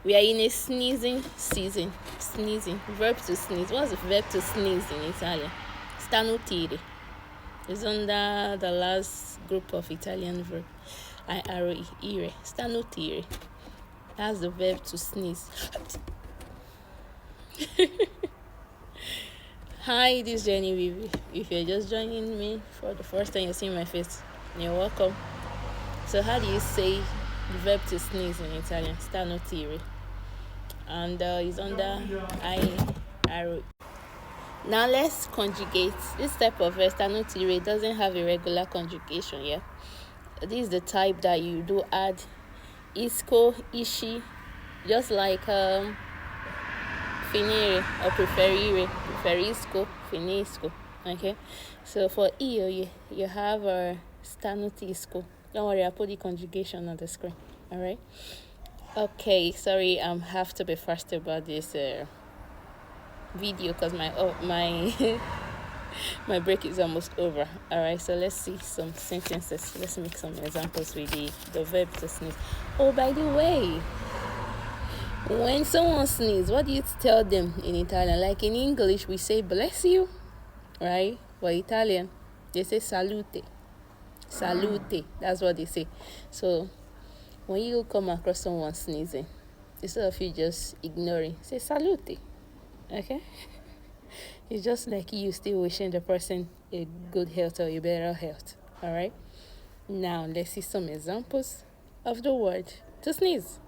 We are in a sneezing season. Sneezing. Verb to sneeze. What's the verb to sneeze in Italian? Starnutire. It's under the last group of Italian verb. Ire. Starnutire. That's the verb to sneeze. Hi, this is Jenny. If you're just joining me for the first time, you're seeing my face, you're welcome. So how do you say the verb to sneeze in Italian? Starnutire. And it's under ire. Now let's conjugate. This type of verb, starnutire, doesn't have a regular conjugation, yeah? This is the type that you do add isco, ishi, just like finire or preferisco, finisco. Okay, so for io, you have starnutisco. Don't worry, I'll put the conjugation on the screen. All right. Okay, sorry, I have to be fast about this video because my my break is almost over. All right, so let's see some sentences. Let's make some examples with the verb to sneeze. Oh, by the way, when someone sneezes, what do you tell them in Italian? Like in English, we say bless you, right? For Italian, they say salute. Salute, that's what they say. So when you come across someone sneezing, instead of you just ignoring, say salute. Okay? It's just like you still wishing the person a good health or a better health. All right? Now, let's see some examples of the word to sneeze.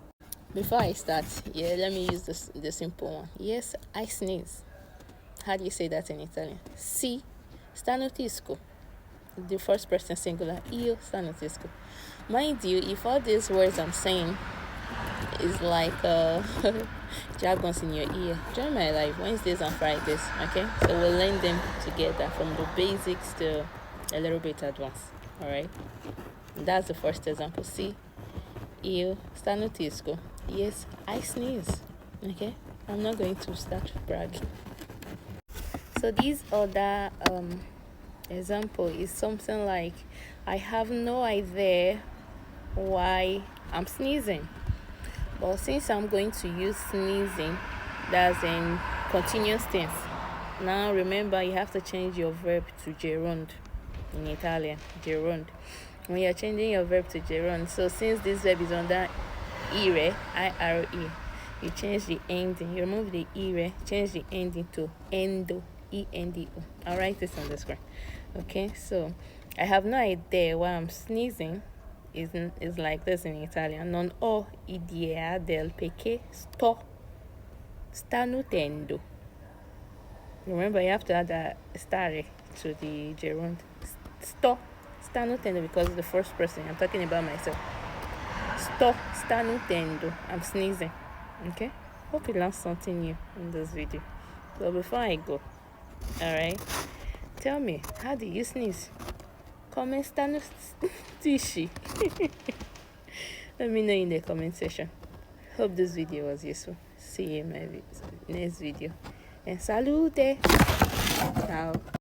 Before I start, let me use the simple one. Yes, I sneeze. How do you say that in Italian? Si, starnutisco. The first person singular. Io starnutisco. Mind you, if all these words I'm saying is like jargons in your ear, join my live Wednesdays and Fridays. Okay, so we'll learn them together from the basics to a little bit advanced. All right, that's the first example. See, io starnutisco. Yes, I sneeze. Okay, I'm not going to start bragging. So these other example is something like, I have no idea why I'm sneezing. But since I'm going to use sneezing, that's in continuous tense. Now remember, you have to change your verb to gerund in Italian. Gerund. When you're changing your verb to gerund, so since this verb is under ire, ire, you change the ending. You remove the ire, change the ending to endo, endo. I'll write this on the screen. Okay, so I have no idea why I'm sneezing. Is like this in Italian. Non ho idea del perché sto starnutendo. Remember, you have to add a stare to the gerund. Sto starnutendo because it's the first person. I'm talking about myself. Sto starnutendo. I'm sneezing. Okay? Hope you learned something new in this video. So before I go, alright, tell me, how do you sneeze? Come starnutisci? Let me know in the comment section. Hope this video was useful. See you in my next video. And salute! Ciao!